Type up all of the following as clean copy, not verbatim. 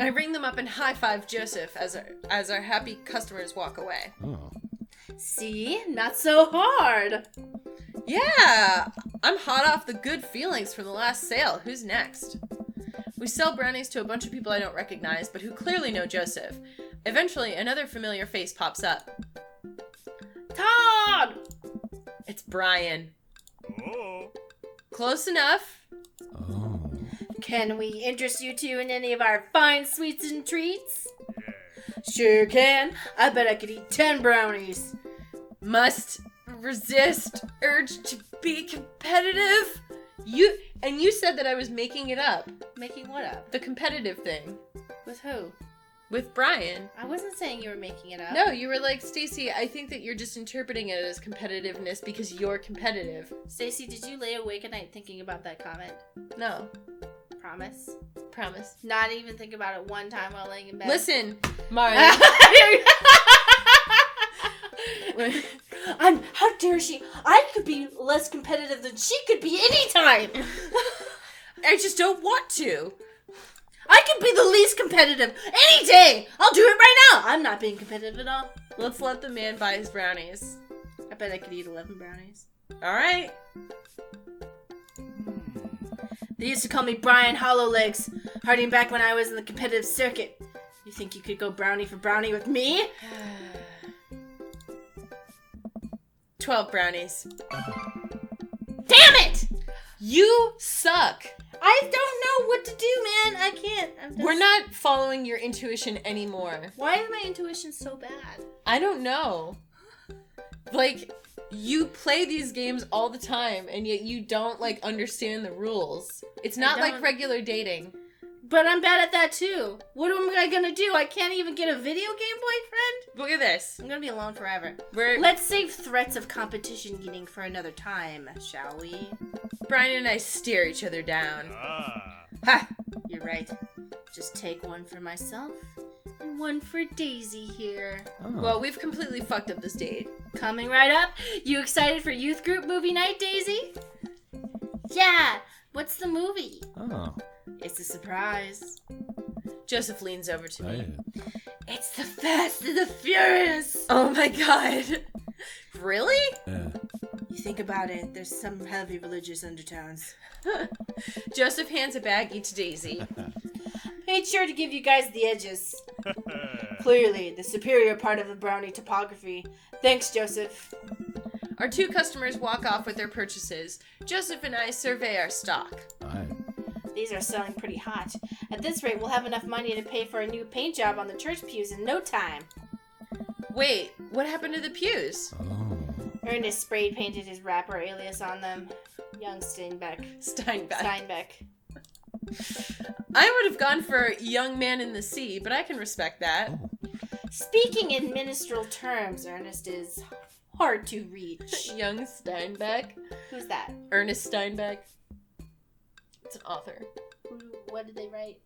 I ring them up and high-five Joseph as our happy customers walk away. Oh. See? Not so hard. Yeah! I'm hot off the good feelings from the last sale. Who's next? We sell brownies to a bunch of people I don't recognize, but who clearly know Joseph. Eventually, another familiar face pops up. Todd! It's Brian. Oh. Close enough. Oh. Can we interest you two in any of our fine sweets and treats? Sure can. I bet I could eat 10 brownies. Must resist urge to be competitive. You said that I was making it up. Making what up? The competitive thing. With who? With Brian. I wasn't saying you were making it up. No, you were like, Stacey, I think that you're just interpreting it as competitiveness because you're competitive. Stacey, did you lay awake at night thinking about that comment? No. Promise? Promise. Not even think about it one time while laying in bed? Listen, Marley. How dare she? I could be less competitive than she could be anytime. I just don't want to. I could be the least competitive any day. I'll do it right now. I'm not being competitive at all. Let's let the man buy his brownies. I bet I could eat 11 brownies. All right. They used to call me Brian Hollowlegs, harding back when I was in the competitive circuit. You think you could go brownie for brownie with me? 12 brownies. Damn it! You suck. I don't know what to do, man. I can't. We're not following your intuition anymore. Why is my intuition so bad? I don't know. Like, you play these games all the time, and yet you don't, like, understand the rules. It's not like regular dating. But I'm bad at that, too. What am I gonna do? I can't even get a video game boyfriend? Look at this. I'm gonna be alone forever. We're Let's save threats of competition eating for another time, shall we? Brian and I stare each other down. Ah. Ha! You're right. Just take one for myself and one for Daisy here. Oh. Well, we've completely fucked up this date. Coming right up. You excited for youth group movie night, Daisy? Yeah. What's the movie? Oh. It's a surprise. Joseph leans over to me. Right. It's the Fast and the Furious. Oh my god. Really? Yeah. You think about it, there's some heavy religious undertones. Joseph hands a baggie to Daisy. Made sure to give you guys the edges. Clearly, the superior part of the brownie topography. Thanks, Joseph. Our two customers walk off with their purchases. Joseph and I survey our stock. Right. These are selling pretty hot. At this rate, we'll have enough money to pay for a new paint job on the church pews in no time. Wait, what happened to the pews? Oh. Ernest sprayed painted his rapper alias on them. Young Steinbeck. Steinbeck. I would have gone for Young Man in the Sea, but I can respect that. Oh. Speaking in minstrel terms, Ernest is hard to reach. Young Steinbeck. Who's that? Ernest Steinbeck. It's an author. What did they write?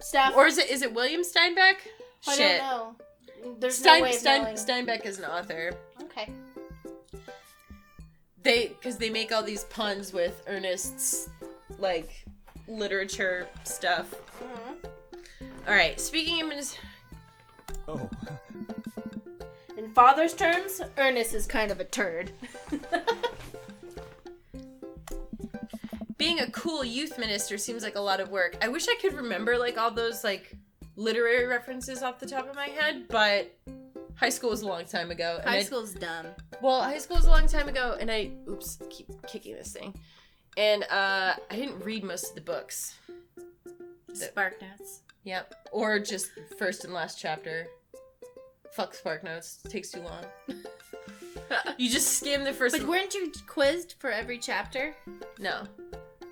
Stuff. Or is it William Steinbeck? I Shit. don't know. There's no way of knowing. Steinbeck is an author. Okay. Because they make all these puns with Ernest's, like, literature stuff. Mm-hmm. Alright, speaking of Oh. In father's terms, Ernest is kind of a turd. being a cool youth minister seems like a lot of work. I wish I could remember, like, all those, like, literary references off the top of my head, but high school was a long time ago. And High school's dumb. Well, high school was a long time ago, and I keep kicking this thing. And I didn't read most of the books. Spark Notes. Yep. Or just first and last chapter. Fuck Spark Notes. Takes too long. You just skim the first. But weren't you quizzed for every chapter? No.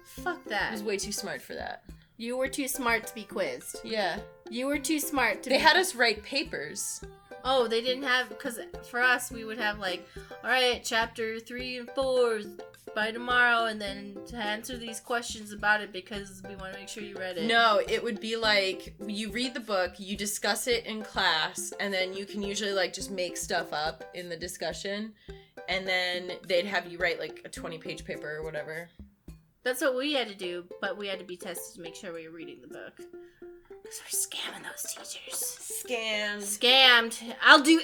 Fuck I that. was way too smart for that. You were too smart to be quizzed. Yeah. You were too smart to They be... had us write papers. Oh, they didn't have... Because for us, we would have like, alright, chapter 3 and 4 by tomorrow, and then to answer these questions about it because we want to make sure you read it. No, it would be like, you read the book, you discuss it in class, and then you can usually like just make stuff up in the discussion, and then they'd have you write like a 20-page paper or whatever. That's what we had to do, but we had to be tested to make sure we were reading the book. Because we're scamming those teachers. Scammed. I'll do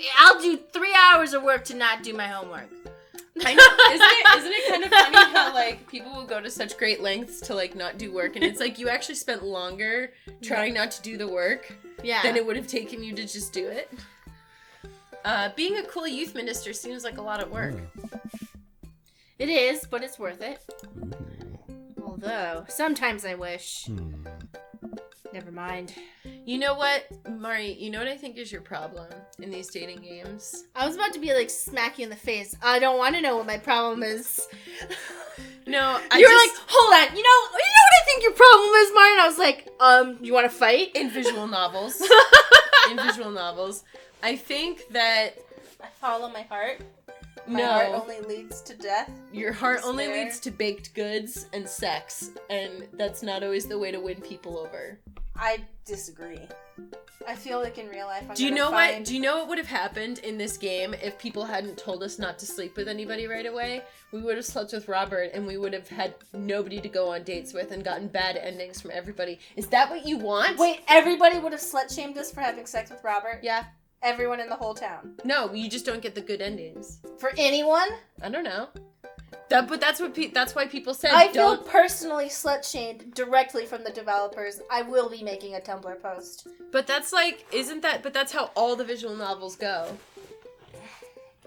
3 hours of work to not do my homework. I know. Isn't it kind of funny how, like, people will go to such great lengths to, like, not do work, and it's like you actually spent longer trying not to do the work than it would have taken you to just do it. Being a cool youth minister seems like a lot of work. It is, but it's worth it. Although, sometimes I wish. Never mind. You know what, Mari, you know what I think is your problem in these dating games? I was about to be like, smack you in the face. I don't want to know what my problem is. No, you were like, hold on, you know what I think your problem is, Mari? And I was like, you want to fight? In visual novels. I think that... I follow my heart. My heart only leads to death. Your heart only leads to baked goods and sex, and that's not always the way to win people over. I disagree. I feel like in real life Do you know what would have happened in this game if people hadn't told us not to sleep with anybody right away? We would have slept with Robert, and we would have had nobody to go on dates with and gotten bad endings from everybody. Is that what you want? Wait, everybody would have slut-shamed us for having sex with Robert? Yeah. Everyone in the whole town? No, you just don't get the good endings. For anyone? I don't know. But that's why people said I feel personally slut-shamed directly from the developers. I will be making a Tumblr post. But that's like, but that's how all the visual novels go.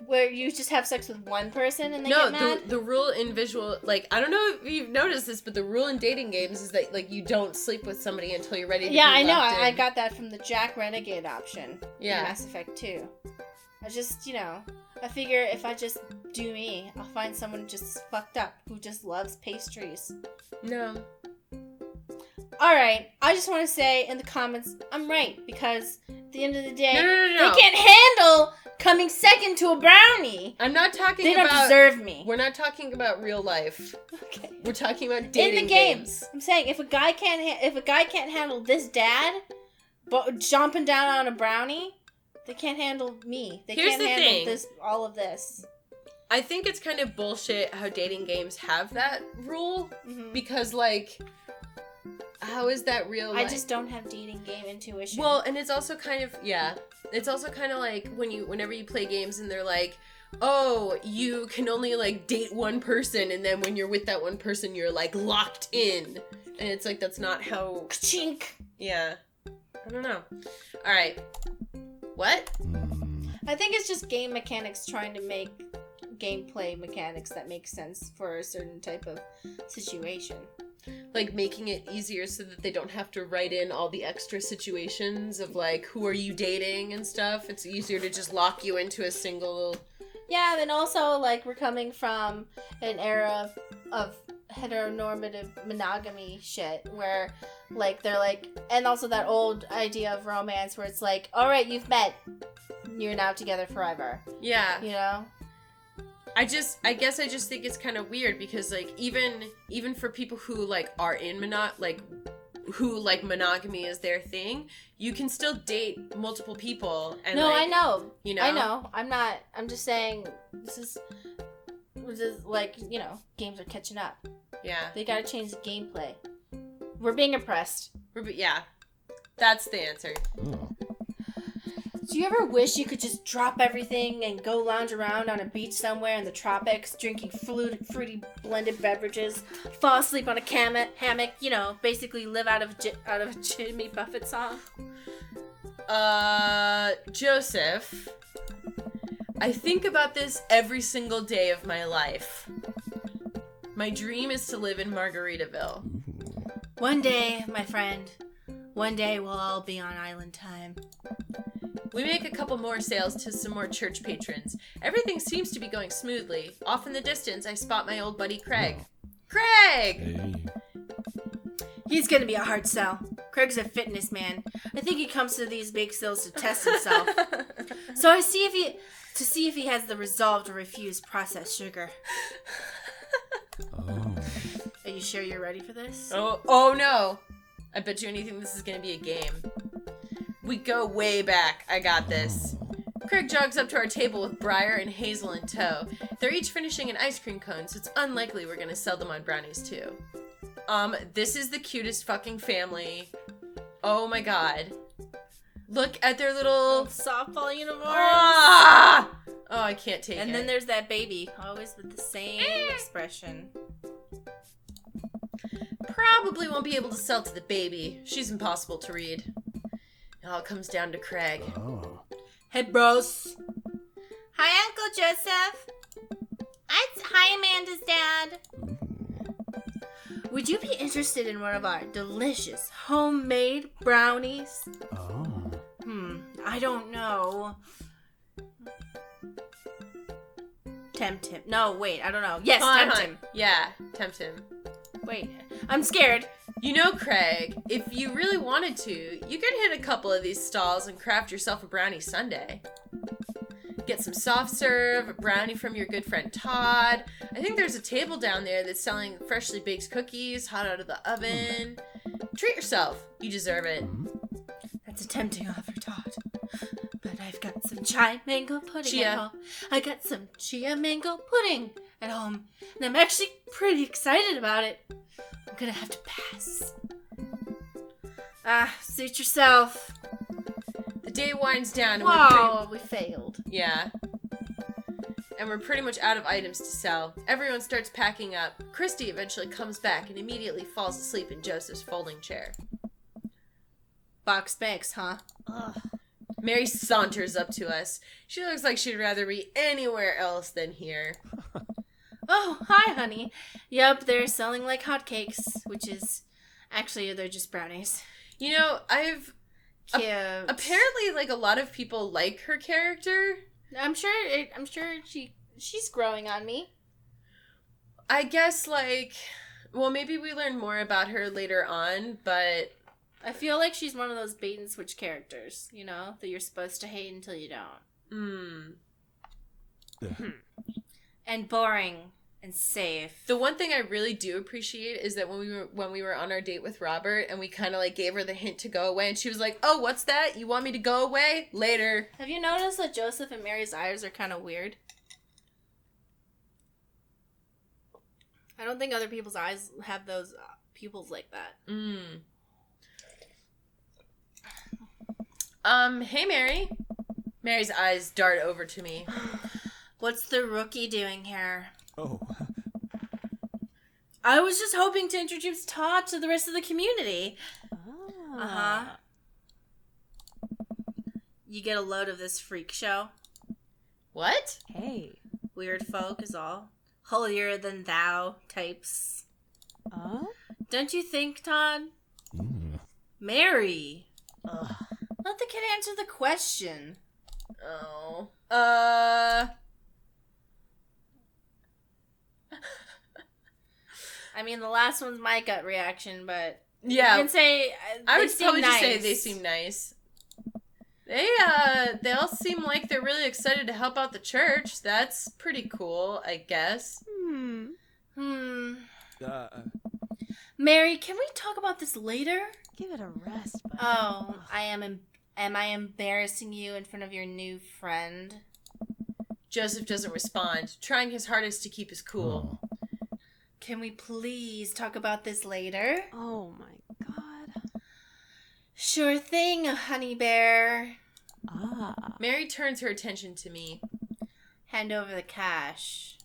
Where you just have sex with one person and they get mad? The rule in visual, like, I don't know if you've noticed this, but the rule in dating games is that, like, you don't sleep with somebody until you're ready to be I know. locked in. I got that from the Jack Renegade option. Yeah. In Mass Effect 2. I just, I figure if I just do me, I'll find someone just fucked up who just loves pastries. No. Alright, I just want to say in the comments, I'm right, because at the end of the day, No. they can't handle coming second to a brownie. I'm not talking They about... don't deserve me. We're not talking about real life. Okay. We're talking about dating in the games. games. I'm saying, if a guy can't handle this dad, but jumping down on a brownie, they can't handle me. They Here's can't the handle thing. all of this. I think it's kind of bullshit how dating games have that rule, because, like... How is that real life? I just don't have dating game intuition. Well, and it's also kind of, it's also kind of like whenever you play games and they're like, oh, you can only, like, date one person, and then when you're with that one person, you're, like, locked in. And it's like, that's not how... Chink! Yeah. I don't know. Alright. What? I think it's just game mechanics trying to make gameplay mechanics that make sense for a certain type of situation. Like, making it easier so that they don't have to write in all the extra situations of, like, who are you dating and stuff. It's easier to just lock you into a single... Yeah, and also, like, we're coming from an era of heteronormative monogamy shit where, like, they're like... And also that old idea of romance where it's like, alright, you've met. You're now together forever. Yeah. You know? I guess I just think it's kind of weird because, like, even for people who, like, are in monogamy is their thing, you can still date multiple people. And no, like, I know. You know? I know. I'm just saying, this is like, games are catching up. Yeah. They gotta change the gameplay. We're being oppressed. Yeah. That's the answer. Oh. Do you ever wish you could just drop everything and go lounge around on a beach somewhere in the tropics, drinking fruity blended beverages, fall asleep on a hammock, basically live out of a Jimmy Buffett song? Joseph, I think about this every single day of my life. My dream is to live in Margaritaville. One day, my friend, we'll all be on island time. We make a couple more sales to some more church patrons. Everything seems to be going smoothly. Off in the distance, I spot my old buddy Craig. Craig! Hey. He's gonna be a hard sell. Craig's a fitness man. I think he comes to these bake sales to test himself. So I see if he has the resolve to refuse processed sugar. Oh. Are you sure you're ready for this? Oh no. I bet you anything this is gonna be a game. We go way back. I got this. Craig jogs up to our table with Briar and Hazel in tow. They're each finishing an ice cream cone, so it's unlikely we're gonna sell them on brownies too. This is the cutest fucking family. Oh my god. Look at their little softball uniforms. Ah! Oh, I can't take it. And then there's that baby, always with the same expression. Probably won't be able to sell to the baby. She's impossible to read. It all comes down to Craig. Oh. Hey, bros. Hi, Uncle Joseph. Hi, Amanda's dad. Would you be interested in one of our delicious homemade brownies? Oh. I don't know. Tempt him. No, wait, I don't know. Yes, tempt him. Yeah, tempt him. Wait, I'm scared. You know, Craig, if you really wanted to, you could hit a couple of these stalls and craft yourself a brownie sundae. Get some soft serve, a brownie from your good friend Todd. I think there's a table down there that's selling freshly baked cookies, hot out of the oven. Treat yourself. You deserve it. That's a tempting offer, Todd. But I've got some chai mango pudding at home. I got some chia mango pudding at home, and I'm actually pretty excited about it. I'm gonna have to pass. Suit yourself. The day winds down and We failed. Yeah. And we're pretty much out of items to sell. Everyone starts packing up. Christy eventually comes back and immediately falls asleep in Joseph's folding chair. Box banks, huh? Ugh. Mary saunters up to us. She looks like she'd rather be anywhere else than here. Oh, hi, honey. Yep, they're selling like hotcakes, which is... Actually, they're just brownies. You know, Cute. Apparently, like, a lot of people like her character. I'm sure she's growing on me. I guess, like... Well, maybe we learn more about her later on, but... I feel like she's one of those bait and switch characters, you know, that you're supposed to hate until you don't. And boring and safe. The one thing I really do appreciate is that when we were on our date with Robert and we kind of like gave her the hint to go away and she was like, "Oh, what's that? You want me to go away? Later." Have you noticed that Joseph and Mary's eyes are kind of weird? I don't think other people's eyes have those pupils like that. Hey, Mary. Mary's eyes dart over to me. What's the rookie doing here? Oh. I was just hoping to introduce Todd to the rest of the community. You get a load of this freak show. What? Hey. Weird folk is all. Holier than thou types. Don't you think, Todd? Mary. Ugh. Let the kid answer the question. Oh. I mean, the last one's my gut reaction, but Yeah. you can say I would probably nice. just say they seem nice. They all seem like they're really excited to help out the church. That's pretty cool, I guess. Mary, can we talk about this later? Give it a rest, buddy. Oh, am I embarrassing you in front of your new friend? Joseph doesn't respond, trying his hardest to keep his cool. Can we please talk about this later? Oh my god. Sure thing, honey bear. Mary turns her attention to me. Hand over the cash.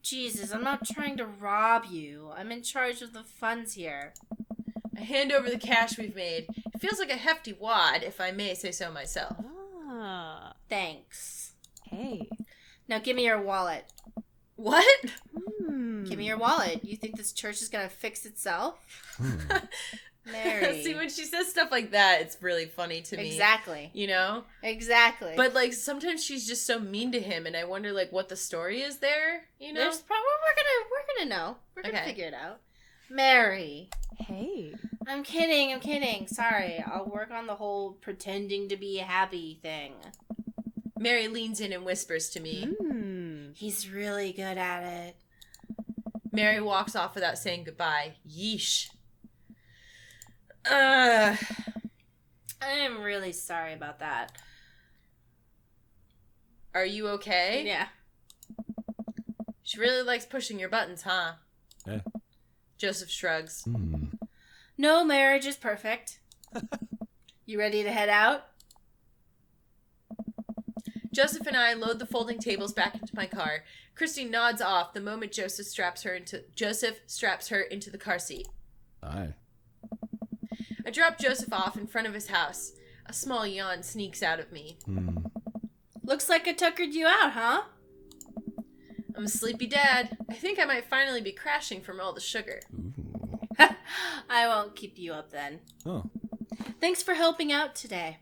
Jesus, I'm not trying to rob you. I'm in charge of the funds here. I hand over the cash we've made. It feels like a hefty wad, if I may say so myself. Thanks. Hey. Now give me your wallet. What? Give me your wallet. You think this church is gonna fix itself? Mary. See, when she says stuff like that, it's really funny to me. Exactly. You know? Exactly. But, like, sometimes she's just so mean to him, and I wonder, like, what the story is there, you know? There's probably we're gonna know. We're gonna Okay. figure it out. Mary. Hey. I'm kidding. Sorry. I'll work on the whole pretending to be happy thing. Mary leans in and whispers to me. He's really good at it. Mary walks off without saying goodbye. Yeesh. I am really sorry about that. Are you okay? Yeah. She really likes pushing your buttons, huh? Eh. Joseph shrugs. No marriage is perfect. You ready to head out? Joseph and I load the folding tables back into my car. Christy nods off the moment Joseph straps her into the car seat. Aye. I drop Joseph off in front of his house. A small yawn sneaks out of me. Looks like I tuckered you out, huh? I'm a sleepy dad. I think I might finally be crashing from all the sugar. Ooh. I won't keep you up then. Oh. Thanks for helping out today.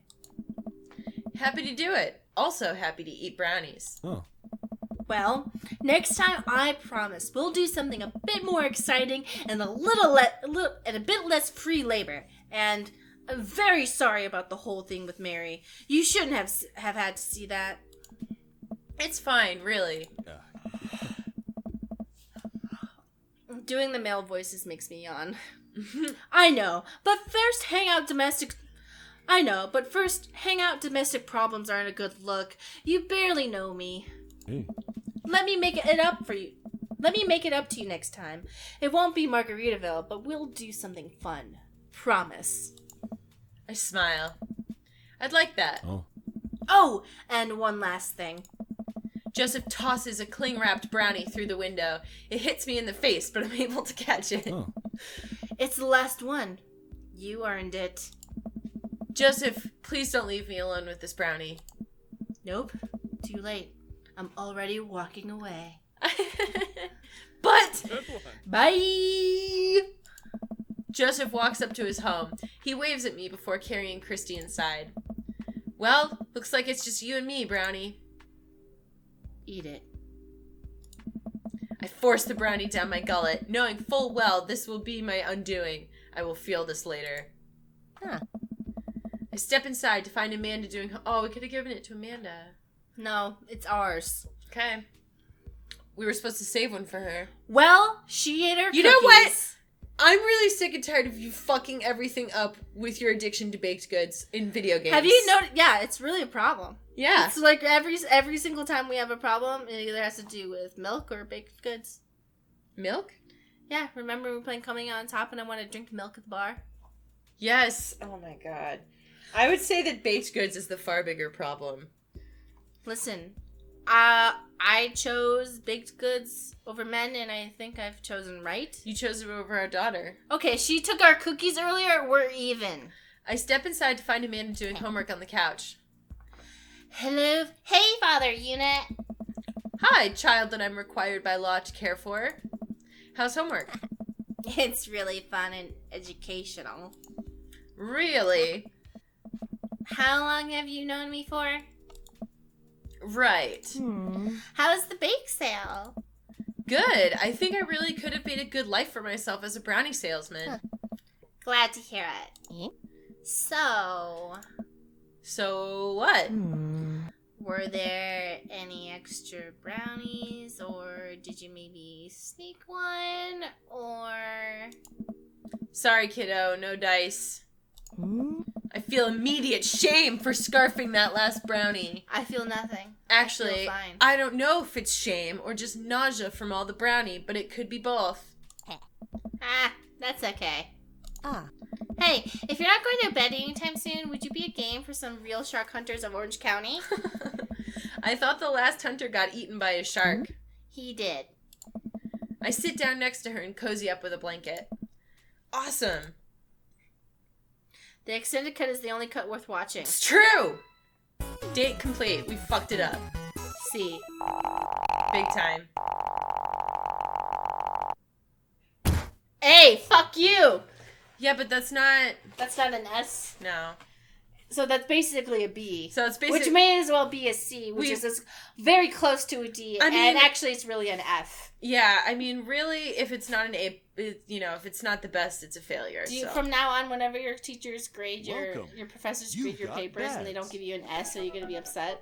Happy to do it. Also happy to eat brownies. Oh. Well, next time I promise we'll do something a bit more exciting and a bit less free labor. And I'm very sorry about the whole thing with Mary. You shouldn't have had to see that. It's fine, really. Doing the male voices makes me yawn. I know, but first hangout domestic problems aren't a good look. You barely know me. Hey. Let me make it up for you. Let me make it up to you next time. It won't be Margaritaville, but we'll do something fun. Promise. I smile. I'd like that. Oh. Oh, and one last thing. Joseph tosses a cling-wrapped brownie through the window. It hits me in the face, but I'm able to catch it. Oh. It's the last one. You earned it. Joseph, please don't leave me alone with this brownie. Nope. Too late. I'm already walking away. But Good one. Bye! Joseph walks up to his home. He waves at me before carrying Christy inside. Well, looks like it's just you and me, Brownie. Eat it. I force the brownie down my gullet, knowing full well this will be my undoing. I will feel this later. Huh. I step inside to find Amanda doing... Oh, we could have given it to Amanda. No, it's ours. Okay. We were supposed to save one for her. Well, she ate her You know what? cookies. I'm really sick and tired of you fucking everything up with your addiction to baked goods in video games. Have you noticed? Yeah, it's really a problem. Yeah. It's like every single time we have a problem, it either has to do with milk or baked goods. Milk? Yeah, remember we were playing Coming Out on Top and I wanted to drink milk at the bar? Yes. Oh my god. I would say that baked goods is the far bigger problem. Listen, I chose baked goods over men, and I think I've chosen right. You chose it over our daughter. Okay, she took our cookies earlier. We're even. I step inside to find Amanda doing homework on the couch. Hello? Hey, Father Unit. Hi, child that I'm required by law to care for. How's homework? It's really fun and educational. Really? How long have you known me for? Right. How's the bake sale? Good. I think I really could have made a good life for myself as a brownie salesman. Glad to hear it. So, What? were there any extra brownies, or did you maybe sneak one, or... Sorry, kiddo. No dice. I feel immediate shame for scarfing that last brownie. I feel nothing. Actually, I feel fine. I don't know if it's shame or just nausea from all the brownie, but it could be both. That's okay. Ah. Hey, if you're not going to bed anytime soon, would you be a game for some real shark hunters of Orange County? I thought the last hunter got eaten by a shark. He did. I sit down next to her and cozy up with a blanket. Awesome. The extended cut is the only cut worth watching. It's true! Date complete. We fucked it up. See. Big time. Hey, fuck you! Yeah, but that's not... That's not an S. No. So that's basically a B. So it's basically... Which may as well be a C, which is very close to a D. I mean- and actually it's really an F. Yeah, I mean, really, if it's not an A, if it's not the best, it's a failure. Do you, so. From now on, whenever your teachers grade Welcome. your professors You grade your got papers and they don't bags. give you an S, are you going to be upset?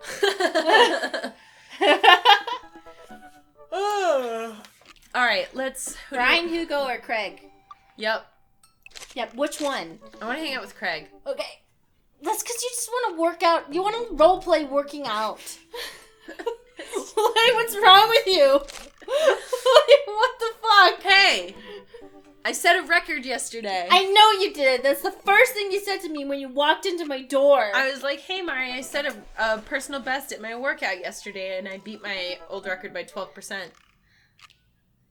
All right, let's... who do Brian, you- Hugo, or Craig? Yep. Yep, which one? I want to hang out with Craig. Okay. That's because you just want to work out. You want to role play working out. Like, what's wrong with you? What the fuck? Hey! I set a record yesterday. I know you did. That's the first thing you said to me when you walked into my door. I was like, hey, Mari, I set a personal best at my workout yesterday, and I beat my old record by 12%.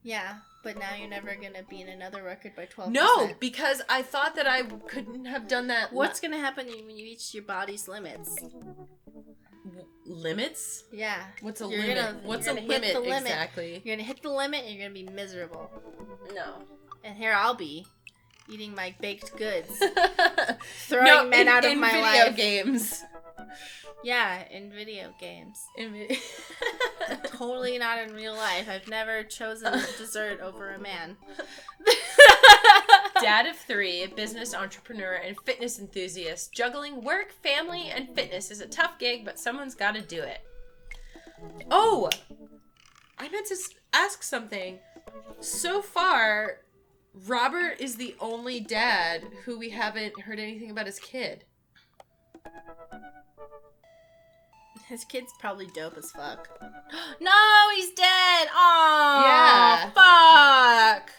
Yeah, but now you're never gonna beat another record by 12%. No, because I thought that I couldn't have done that. What's gonna happen when you reach your body's limits? Limits? Yeah. What's a You're limit? gonna- What's you're a gonna hit limit the limit. exactly? You're gonna hit the limit and you're gonna be miserable. No. And here I'll be, eating my baked goods, throwing men out of my video life. games. Yeah, in video games. Totally not in real life. I've never chosen dessert over a man. Dad of 3, a business entrepreneur and fitness enthusiast. Juggling work, family, and fitness is a tough gig, but someone's got to do it. Oh! I meant to ask something. So far, Robert is the only dad who we haven't heard anything about his kid. His kid's probably dope as fuck. No, he's dead! Aww! Yeah. Fuck!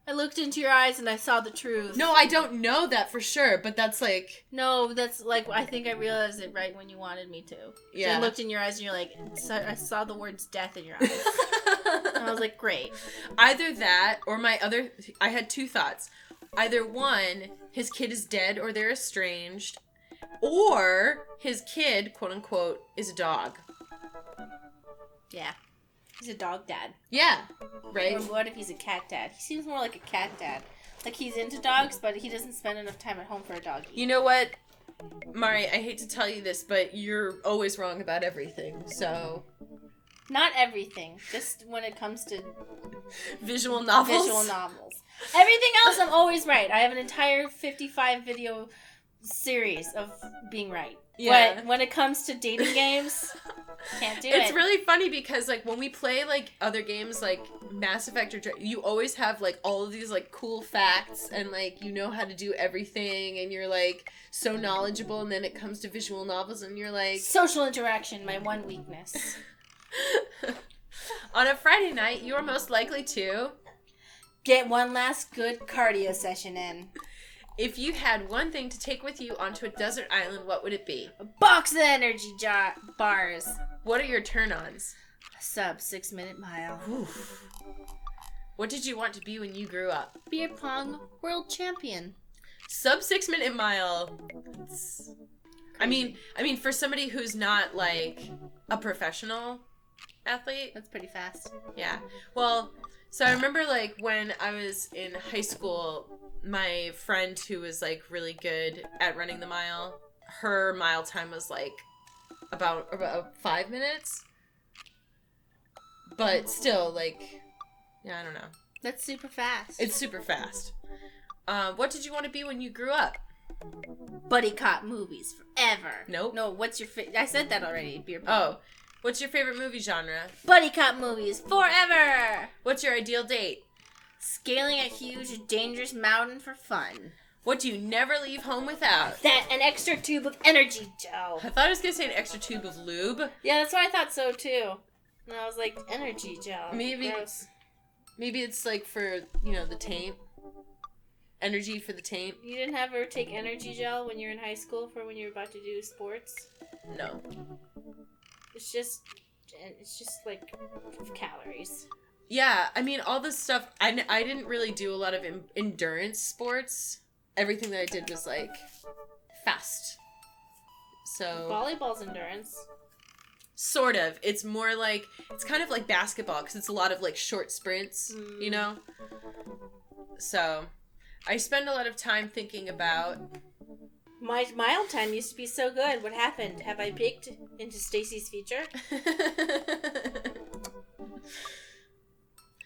I looked into your eyes and I saw the truth. No, I don't know that for sure, but that's like... No, that's like, I think I realized it right when you wanted me to. Yeah. I looked in your eyes and you're like, I saw the words death in your eyes. And I was like, great. Either that, or I had two thoughts. Either one, his kid is dead or they're estranged, or his kid, quote unquote, is a dog. Yeah. He's a dog dad. Yeah, right? Or what if he's a cat dad? He seems more like a cat dad. Like, he's into dogs, but he doesn't spend enough time at home for a doggy. You know what, Mari, I hate to tell you this, but you're always wrong about everything, so... Not everything. Just when it comes to Visual novels? visual novels. Everything else, I'm always right. I have an entire 55 video series of being right. Yeah. But when it comes to dating games, can't do it. It's really funny because, like, when we play, like, other games, like, Mass Effect or... You always have, like, all of these, like, cool facts and, like, you know how to do everything and you're, like, so knowledgeable, and then it comes to visual novels and you're, like... Social interaction, my one weakness. On a Friday night, you're most likely to... Get one last good cardio session in. If you had one thing to take with you onto a desert island, what would it be? A box of energy bars. What are your turn-ons? A sub 6-minute mile. Oof. What did you want to be when you grew up? Beer pong world champion. Sub 6-minute mile. I mean, for somebody who's not, like, a professional athlete. That's pretty fast. Yeah. Well, so I remember, like, when I was in high school, my friend who was, like, really good at running the mile, her mile time was, like, about 5 minutes. But still, like, yeah, I don't know. That's super fast. It's super fast. What did you want to be when you grew up? Buddy cop movies forever. Nope. No, what's your I said that already. Beer pong. Oh, what's your favorite movie genre? Buddy cop movies forever. What's your ideal date? Scaling a huge, dangerous mountain for fun. What do you never leave home without? That an extra tube of energy gel. I thought I was going to say an extra tube of lube. Yeah, that's what I thought so too. And I was like, energy gel. Maybe. Gross. Maybe it's like for, you know, the taint. Energy for the taint. You didn't ever take energy gel when you were in high school for when you were about to do sports? No. It's just like calories. Yeah, I mean, all this stuff, I didn't really do a lot of endurance sports. Everything that I did was, like, fast. So... Volleyball's endurance. Sort of. It's more like, it's kind of like basketball, because it's a lot of, like, short sprints, you know? So, I spend a lot of time thinking about... My mile time used to be so good. What happened? Have I peaked into Stacy's future?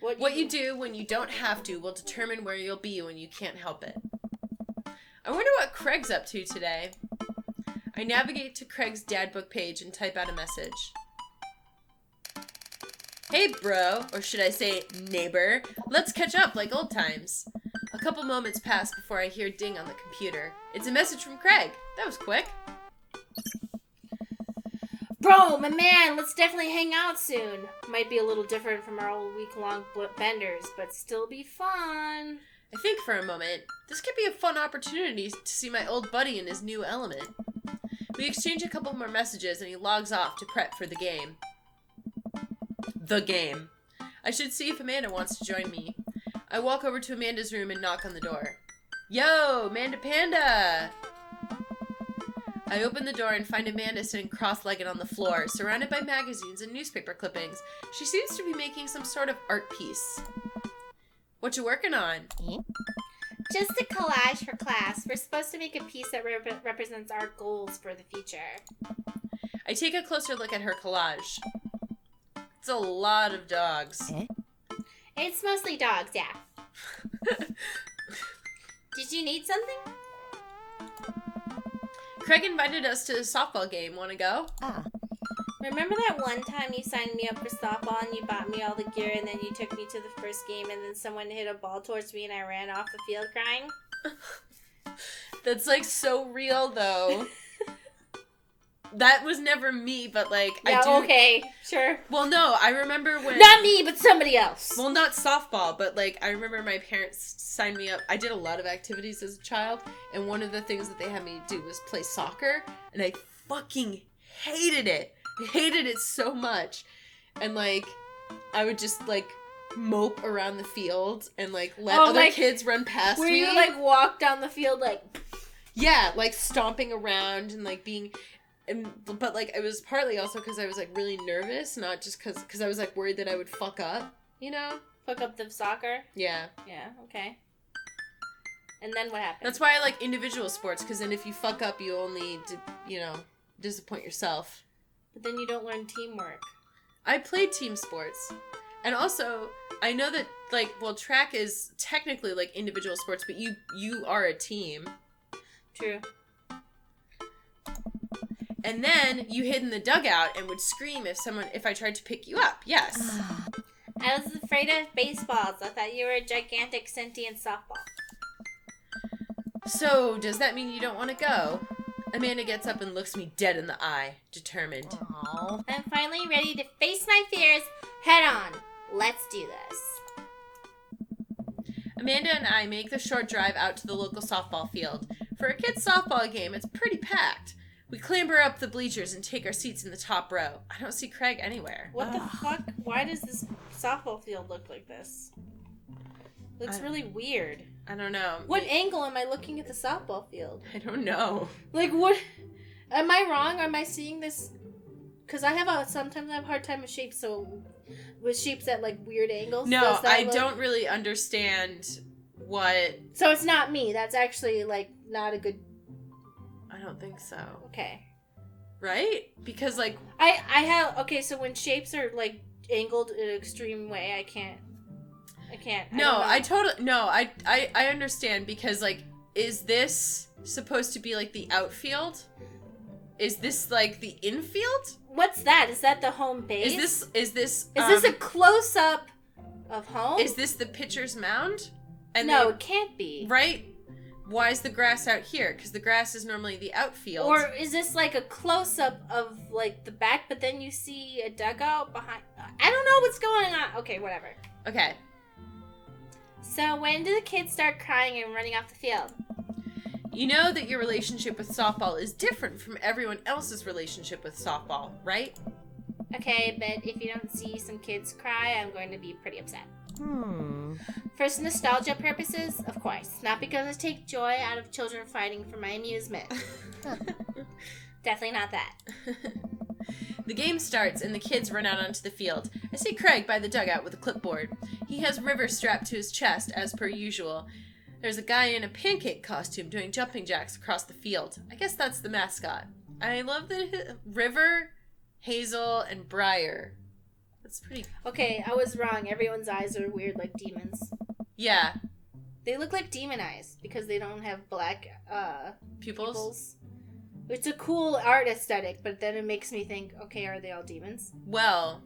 What you do when you don't have to will determine where you'll be when you can't help it. I wonder what Craig's up to today. I navigate to Craig's dad book page and type out a message. Hey bro, or should I say neighbor, let's catch up like old times. A couple moments pass before I hear ding on the computer. It's a message from Craig. That was quick. Bro, my man, let's definitely hang out soon. Might be a little different from our old week-long benders, but still be fun. I think for a moment, this could be a fun opportunity to see my old buddy in his new element. We exchange a couple more messages and he logs off to prep for the game. The game. I should see if Amanda wants to join me. I walk over to Amanda's room and knock on the door. Yo, Amanda Panda! I open the door and find Amanda sitting cross-legged on the floor, surrounded by magazines and newspaper clippings. She seems to be making some sort of art piece. What you working on? Just a collage for class. We're supposed to make a piece that represents our goals for the future. I take a closer look at her collage. It's a lot of dogs. It's mostly dogs, yeah. Did you need something? Craig invited us to the softball game. Want to go? Remember that one time you signed me up for softball and you bought me all the gear and then you took me to the first game and then someone hit a ball towards me and I ran off the field crying? That's, like, so real, though. That was never me, but, like, Yeah, I do... okay, sure. Well, no, I remember when... Not me, but somebody else. Well, not softball, but, like, I remember my parents signed me up. I did a lot of activities as a child, and one of the things that they had me do was play soccer, and I fucking hated it. I hated it so much. And, like, I would just, like, mope around the field and, like, let other kids run past me. Where you, like, walk down the field, like... Yeah, like, stomping around and, like, being... but, like, it was partly also because I was, like, really nervous, not just because I was, like, worried that I would fuck up, you know? Fuck up the soccer? Yeah. Yeah, okay. And then what happened? That's why I like individual sports, because then if you fuck up, you only, disappoint yourself. But then you don't learn teamwork. I played team sports. And also, I know that, like, well, track is technically, like, individual sports, but you are a team. True. And then you hid in the dugout and would scream if I tried to pick you up. Yes. I was afraid of baseballs. I thought you were a gigantic sentient softball. So, does that mean you don't want to go? Amanda gets up and looks me dead in the eye, determined. Aww. I'm finally ready to face my fears head on. Let's do this. Amanda and I make the short drive out to the local softball field. For a kid's softball game, it's pretty packed. We clamber up the bleachers and take our seats in the top row. I don't see Craig anywhere. What the fuck? Why does this softball field look like this? Looks really weird. I don't know. What angle am I looking at the softball field? I don't know. Like, what? Am I wrong? Am I seeing this? Because sometimes I have a hard time with shapes, so with shapes at, like, weird angles. No, I don't really understand what... So it's not me. That's actually, like, not a good... I don't think so. Okay. Right? Because, like... I have... Okay, so when shapes are, like, angled in an extreme way, I can't... I understand because, like, is this supposed to be, like, the outfield? Is this, like, the infield? What's that? Is that the home base? Is this a close-up of home? Is this the pitcher's mound? And no, it can't be. Right? Why is the grass out here? Because the grass is normally the outfield. Or is this, like, a close-up of, like, the back, but then you see a dugout behind... I don't know what's going on. Okay, whatever. Okay. So when do the kids start crying and running off the field? You know that your relationship with softball is different from everyone else's relationship with softball, right? Okay, but if you don't see some kids cry, I'm going to be pretty upset. For nostalgia purposes, of course. Not because I take joy out of children fighting for my amusement. Definitely not that. The game starts and the kids run out onto the field. I see Craig by the dugout with a clipboard. He has River strapped to his chest, as per usual. There's a guy in a pancake costume doing jumping jacks across the field. I guess that's the mascot. I love the River, Hazel, and Briar. That's pretty... Okay, I was wrong. Everyone's eyes are weird like demons. Yeah. They look like demon eyes because they don't have black pupils. It's a cool art aesthetic, but then it makes me think, okay, are they all demons? Well,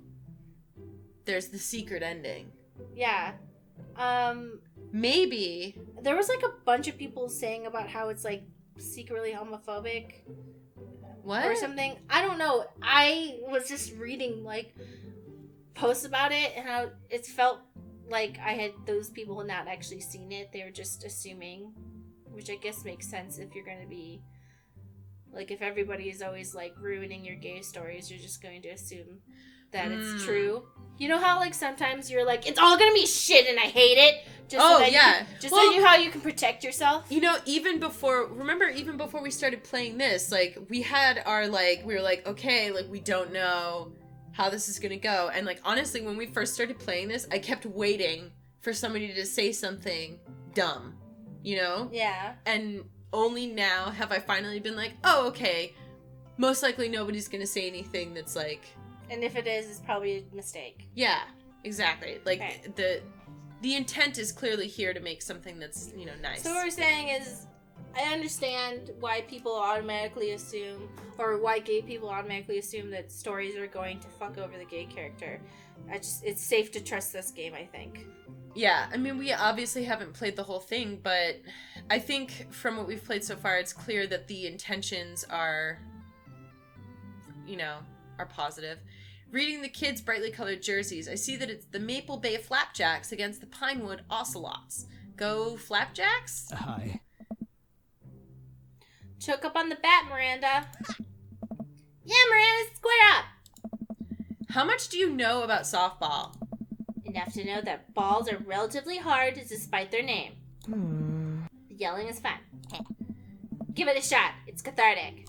there's the secret ending. Yeah. Maybe. There was, like, a bunch of people saying about how it's, like, secretly homophobic. What? or something. I don't know. I was just reading like posts about it, and it felt like I had those people had not actually seen it. They were just assuming, which I guess makes sense if you're going to be like, if everybody is always like ruining your gay stories, you're just going to assume that it's true. You know how like sometimes you're like, it's all gonna be shit and I hate it. Just so that so you how you can protect yourself. You know, even before we started playing this, like we had our like, we were like, okay, like we don't know how this is gonna go. And like honestly, when we first started playing this, I kept waiting for somebody to say something dumb, you know? Yeah. And only now have I finally been like, oh, okay, most likely nobody's gonna say anything that's like. And if it is, it's probably a mistake. Yeah, exactly. Like Okay. the intent is clearly here to make something that's, you know, nice. So what we're saying is, I understand why people automatically assume, or why gay people automatically assume that stories are going to fuck over the gay character. It's safe to trust this game, I think. Yeah, I mean, we obviously haven't played the whole thing, but I think from what we've played so far, it's clear that the intentions are, you know, are positive. Reading the kids' brightly colored jerseys, I see that it's the Maple Bay Flapjacks against the Pinewood Ocelots. Go Flapjacks? Hi. Choke up on the bat, Miranda. Yeah, Miranda, square up. How much do you know about softball? Enough to know that balls are relatively hard despite their name. The yelling is fun. Give it a shot. It's cathartic.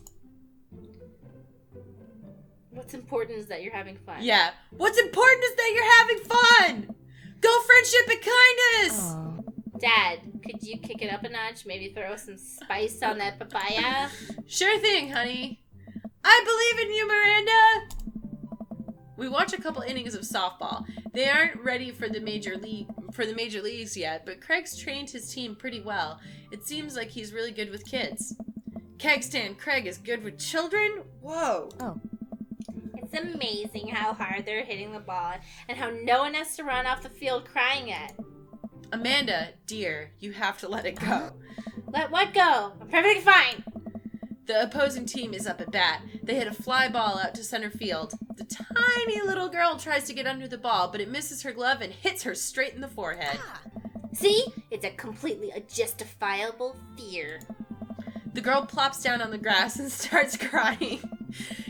What's important is that you're having fun. Yeah. What's important is that you're having fun! Go friendship and kindness! Dad, could you kick it up a notch? Maybe throw some spice on that papaya? Sure thing, honey. I believe in you, Miranda! We watch a couple innings of softball. They aren't ready for the major leagues yet, but Craig's trained his team pretty well. It seems like he's really good with kids. Keg stand Craig is good with children? Whoa. It's amazing how hard they're hitting the ball and how no one has to run off the field crying it. Amanda, dear, you have to let it go. Let what go? I'm perfectly fine. The opposing team is up at bat. They hit a fly ball out to center field. The tiny little girl tries to get under the ball, but it misses her glove and hits her straight in the forehead. See? It's a completely justifiable fear. The girl plops down on the grass and starts crying.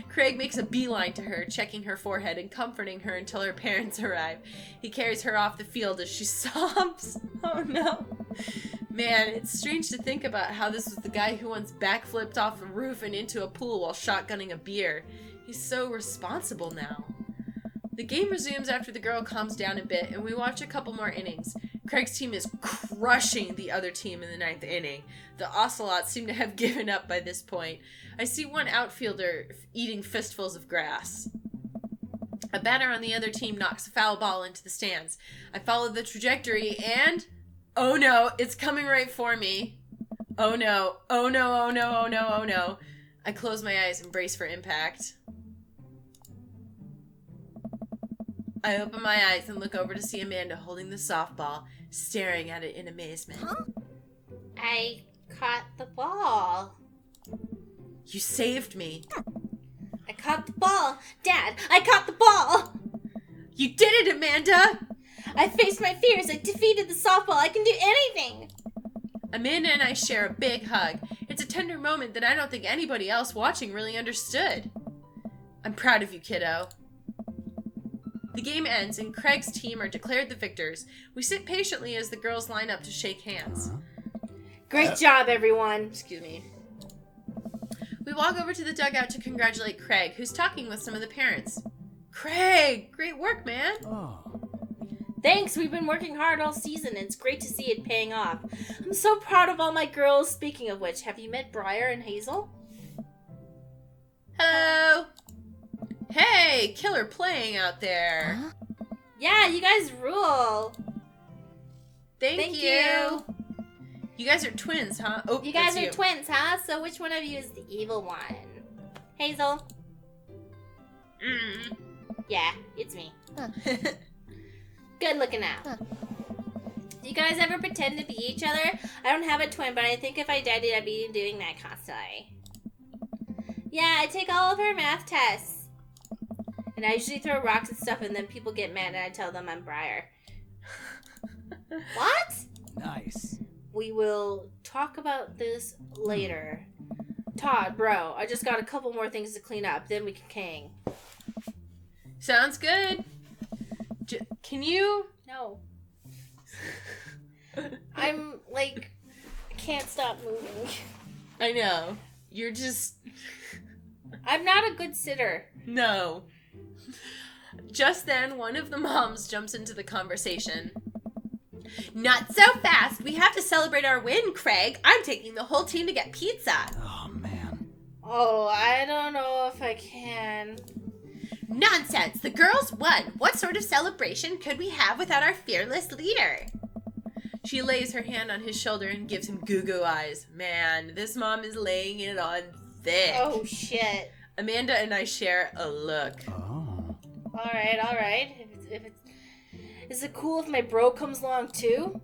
Craig makes a beeline to her, checking her forehead and comforting her until her parents arrive. He carries her off the field as she sobs. Oh no. Man, it's strange to think about how this was the guy who once backflipped off a roof and into a pool while shotgunning a beer. He's so responsible now. The game resumes after the girl calms down a bit, and we watch a couple more innings. Craig's team is crushing the other team in the 9th inning. The Ocelots seem to have given up by this point. I see one outfielder eating fistfuls of grass. A batter on the other team knocks a foul ball into the stands. I follow the trajectory and... oh no, it's coming right for me. Oh no, oh no, oh no, oh no, oh no. I close my eyes and brace for impact. I open my eyes and look over to see Amanda holding the softball, staring at it in amazement. I caught the ball. You saved me. I caught the ball. Dad, I caught the ball. You did it, Amanda! I faced my fears. I defeated the softball. I can do anything. Amanda and I share a big hug. It's a tender moment that I don't think anybody else watching really understood. I'm proud of you, kiddo. The game ends and Craig's team are declared the victors. We sit patiently as the girls line up to shake hands. Great job, everyone. Excuse me. We walk over to the dugout to congratulate Craig, who's talking with some of the parents. Craig, great work, man. Oh. Thanks, we've been working hard all season, and it's great to see it paying off. I'm so proud of all my girls. Speaking of which, have you met Briar and Hazel? Hello. Hey, killer playing out there. Yeah, you guys rule. Thank you. You guys are twins, huh? Oh, You guys that's are twins, huh? So which one of you is the evil one? Hazel? Yeah, it's me. Good looking out. Do you guys ever pretend to be each other? I don't have a twin, but I think if I did, I'd be doing that constantly. Yeah, I take all of her math tests. And I usually throw rocks and stuff, and then people get mad, and I tell them I'm Briar. What? Nice. We will talk about this later. Todd, bro, I just got a couple more things to clean up, then we can king. Sounds good. Can you? No. I'm, like, I can't stop moving. I know. You're just... I'm not a good sitter. No. Just then, one of the moms jumps into the conversation. Not so fast. We have to celebrate our win, Craig. I'm taking the whole team to get pizza. Oh, man. Oh, I don't know if I can. Nonsense. The girls won. What sort of celebration could we have without our fearless leader? She lays her hand on his shoulder and gives him goo-goo eyes. Man, this mom is laying it on thick. Oh, shit. Amanda and I share a look. Oh. Alright. Is it cool if my bro comes along too?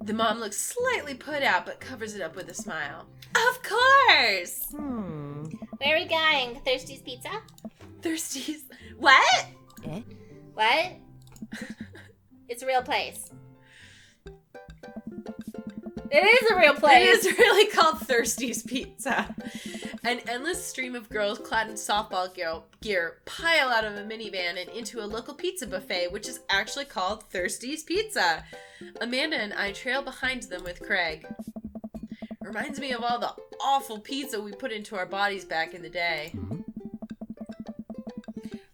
The mom looks slightly put out, but covers it up with a smile. Of course! Where are we going? Thirsty's Pizza? Thirsties. What? What? It's a real place. It is a real place! It is really called Thirsty's Pizza. An endless stream of girls clad in softball gear pile out of a minivan and into a local pizza buffet, which is actually called Thirsty's Pizza. Amanda and I trail behind them with Craig. Reminds me of all the awful pizza we put into our bodies back in the day.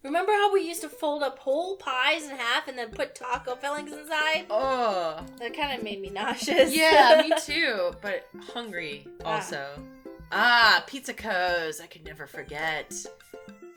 Remember how we used to fold up whole pies in half and then put taco fillings inside? Oh. That kind of made me nauseous. Yeah, me too, but hungry also. Pizza Co's. I could never forget.